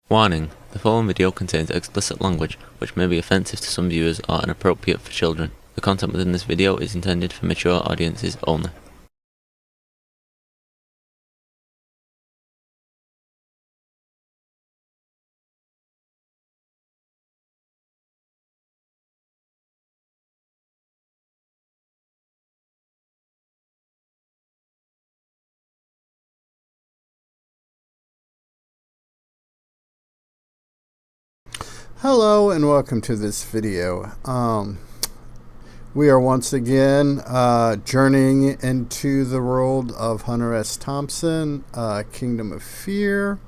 Warning: the following video contains explicit language which may be offensive to some viewers or inappropriate for children. The content within this video is intended for mature audiences only. Hello and welcome to this video. We are once again journeying into the world of Hunter S. Thompson, Kingdom of Fear.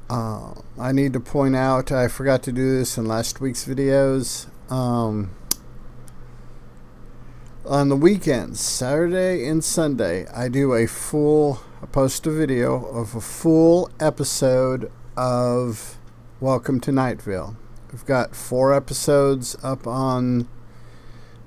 I need to point out, I forgot to do this in last week's videos. On the weekends, Saturday and Sunday, I post a video of a full episode of Welcome to Nightville. We've got 4 episodes up on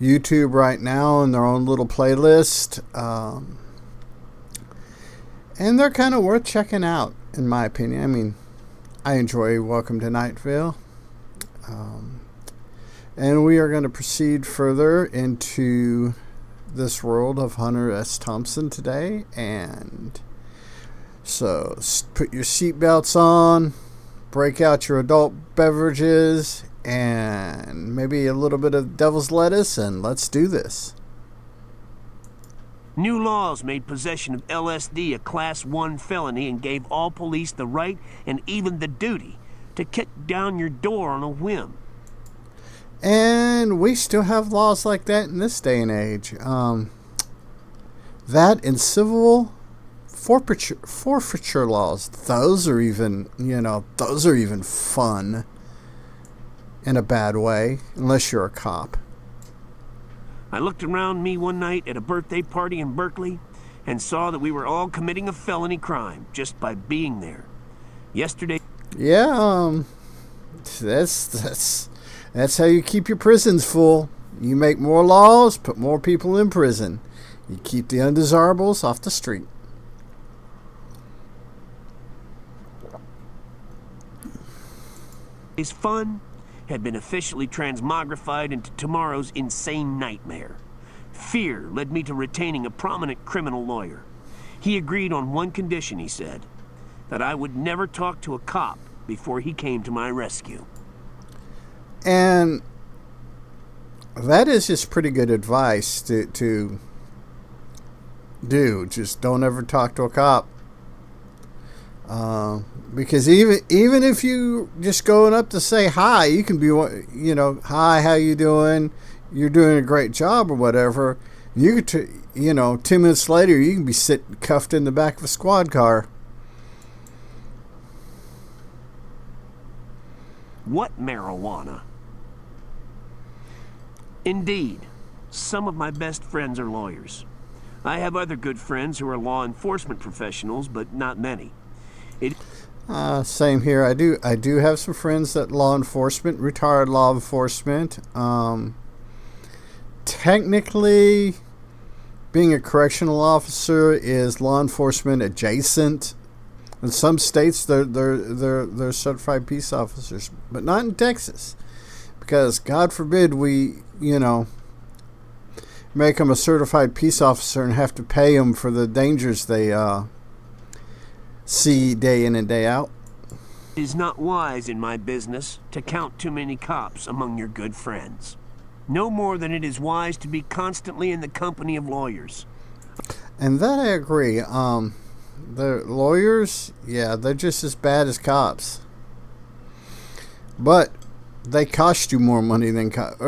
YouTube right now in their own little playlist. And they're kind of worth checking out, in my opinion. I mean, I enjoy Welcome to Nightville. And we are going to proceed further into this world of Hunter S. Thompson today. And so put your seatbelts on. Break out your adult beverages and maybe a little bit of devil's lettuce, and let's do this. New laws made possession of LSD a Class 1 felony and gave all police the right and even the duty to kick down your door on a whim. And we still have laws like that in this day and age. That and civil forfeiture laws, those are even fun in a bad way, unless you're a cop. I looked around me one night at a birthday party in Berkeley and saw that we were all committing a felony crime just by being there. Yesterday, that's how you keep your prisons full. You make more laws, put more people in prison. You keep the undesirables off the street. His fun had been officially transmogrified into tomorrow's insane nightmare. Fear led me to retaining a prominent criminal lawyer. He agreed on one condition, he said, that I would never talk to a cop before he came to my rescue. And that is just pretty good advice to do. Just don't ever talk to a cop. Because even if you just going up to say hi, you can be, hi, how you doing? You're doing a great job or whatever. You could, 10 minutes later, you can be cuffed in the back of a squad car. What marijuana? Indeed, some of my best friends are lawyers. I have other good friends who are law enforcement professionals, but not many. Same here. I do have some friends that retired law enforcement. Technically, being a correctional officer is law enforcement adjacent. In some states, they're certified peace officers, but not in Texas, because God forbid we, make them a certified peace officer and have to pay them for the dangers they see day in and day out. It is not wise in my business to count too many cops among your good friends. No more than it is wise to be constantly in the company of lawyers. And that I agree. The lawyers, they're just as bad as cops. But they cost you more money than cops.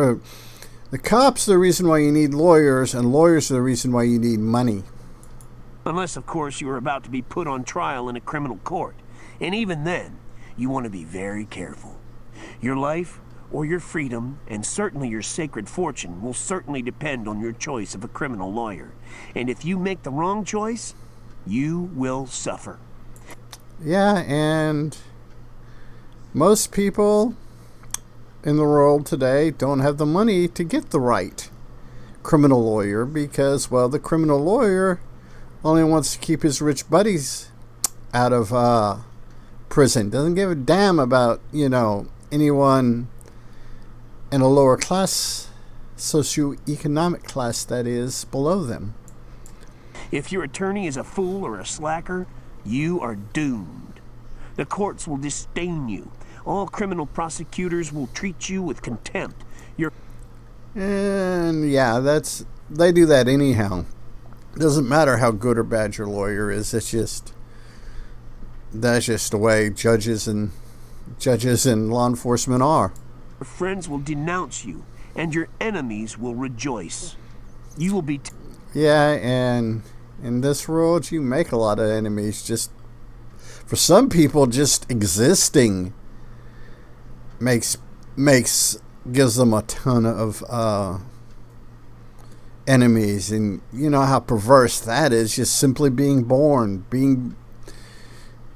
The cops are the reason why you need lawyers, and lawyers are the reason why you need money. Unless, of course, you are about to be put on trial in a criminal court. And even then, you want to be very careful. Your life or your freedom, and certainly your sacred fortune, will certainly depend on your choice of a criminal lawyer. And if you make the wrong choice, you will suffer. Yeah, and most people in the world today don't have the money to get the right criminal lawyer because, well, the criminal lawyer only wants to keep his rich buddies out of prison. Doesn't give a damn about, anyone in a lower class, socioeconomic class, that is, below them. If your attorney is a fool or a slacker, you are doomed. The courts will disdain you. All criminal prosecutors will treat you with contempt. And yeah, they do that anyhow. Doesn't matter how good or bad your lawyer is. That's just the way judges and law enforcement are. Your friends will denounce you, and your enemies will rejoice. You will be... Yeah, and in this world, you make a lot of enemies. Just for some people, just existing gives them a ton of enemies. And you know how perverse that is, just simply being born, being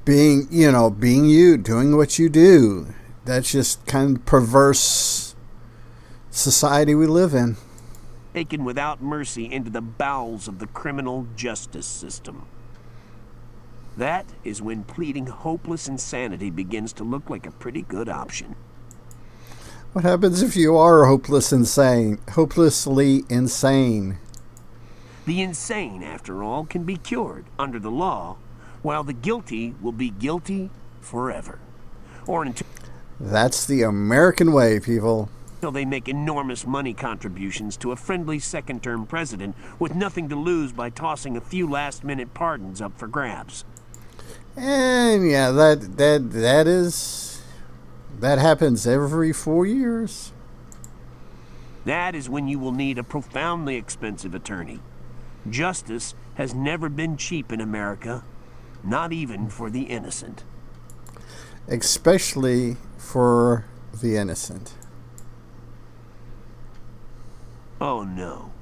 you, doing what you do. That's just kind of perverse society we live in. Taken without mercy into the bowels of the criminal justice system. That is when pleading hopeless insanity begins to look like a pretty good option. What happens if you are hopelessly insane? The insane, after all, can be cured under the law, while the guilty will be guilty forever. Or until That's the American way, people. they make enormous money contributions to a friendly second-term president with nothing to lose by tossing a few last-minute pardons up for grabs. And yeah, that happens every 4 years. That is when you will need a profoundly expensive attorney. Justice has never been cheap in America, not even for the innocent. Especially for the innocent. Oh no.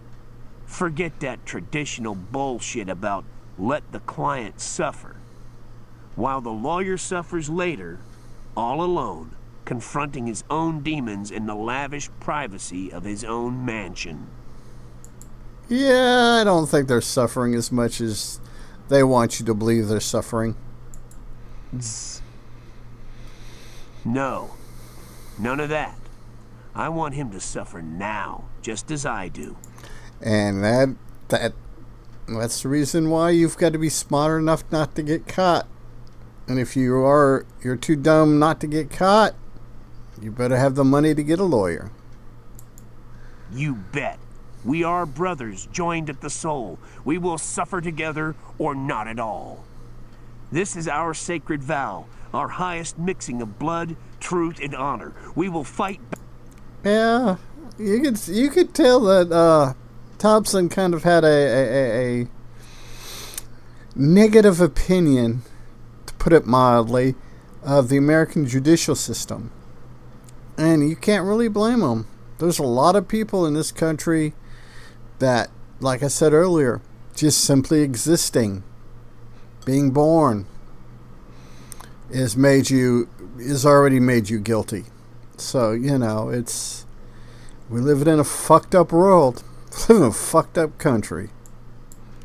Forget that traditional bullshit about let the client suffer, while the lawyer suffers later, all alone, confronting his own demons in the lavish privacy of his own mansion. Yeah, I don't think they're suffering as much as they want you to believe they're suffering. No. None of that. I want him to suffer now, just as I do. And that's the reason why you've got to be smart enough not to get caught. And if you're too dumb not to get caught, you better have the money to get a lawyer. You bet. We are brothers joined at the soul. We will suffer together or not at all. This is our sacred vow, our highest mixing of blood, truth, and honor. We will fight back. Yeah, you could tell that Thompson kind of had a negative opinion, to put it mildly, of the American judicial system. And you can't really blame him. There's a lot of people in this country that, like I said earlier, just simply existing, being born, has already made you guilty. So, we live in a fucked up world. We live in a fucked up country.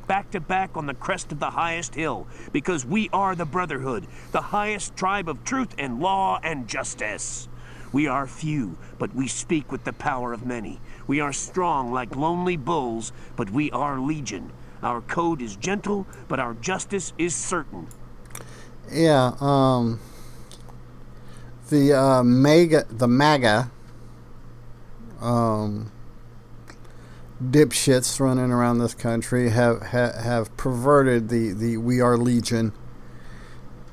Back to back on the crest of the highest hill, because we are the Brotherhood, the highest tribe of truth and law and justice. We are few, but we speak with the power of many. We are strong like lonely bulls, but we are legion. Our code is gentle, but our justice is certain. Yeah, the MAGA dipshits running around this country have perverted the We Are Legion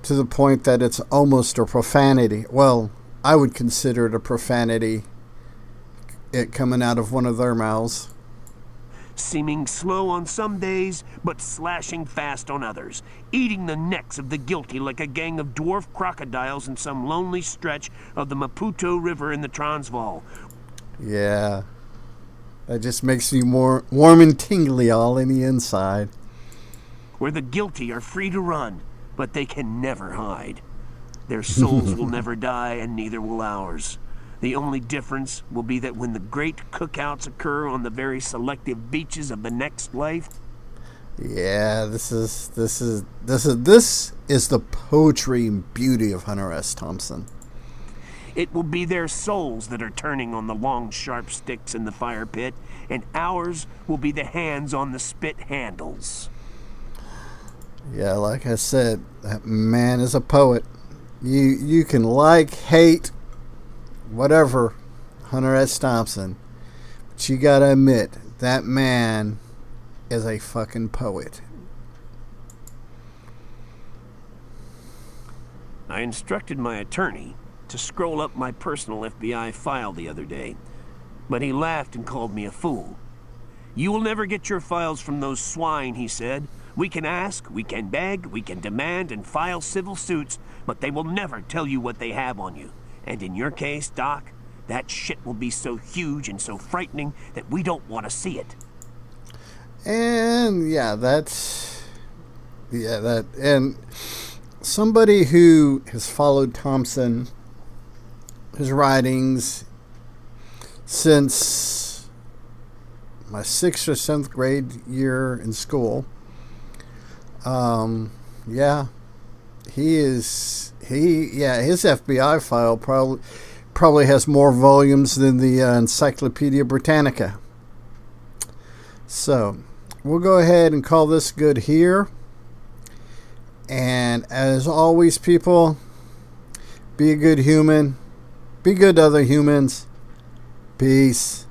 to the point that it's almost a profanity. Well, I would consider it a profanity, it coming out of one of their mouths. Seeming slow on some days, but slashing fast on others. Eating the necks of the guilty like a gang of dwarf crocodiles in some lonely stretch of the Maputo River in the Transvaal. Yeah. That just makes me more warm and tingly all in the inside. Where the guilty are free to run, but they can never hide. Their souls will never die, and neither will ours. The only difference will be that when the great cookouts occur on the very selective beaches of the next life... Yeah, this is the poetry and beauty of Hunter S. Thompson. It will be their souls that are turning on the long, sharp sticks in the fire pit, and ours will be the hands on the spit handles. Yeah, like I said, that man is a poet. You can like, hate, whatever, Hunter S. Thompson, but you gotta admit, that man is a fucking poet. I instructed my attorney to scroll up my personal FBI file the other day, but he laughed and called me a fool. You will never get your files from those swine, he said. We can ask, we can beg, we can demand and file civil suits, but they will never tell you what they have on you. And in your case, Doc, that shit will be so huge and so frightening that we don't want to see it. And and somebody who has followed Thompson, his writings, since my 6th or 7th grade year in school, his FBI file probably has more volumes than the Encyclopedia Britannica. So we'll go ahead and call this good here. And as always, people, be a good human. Be good to other humans. Peace.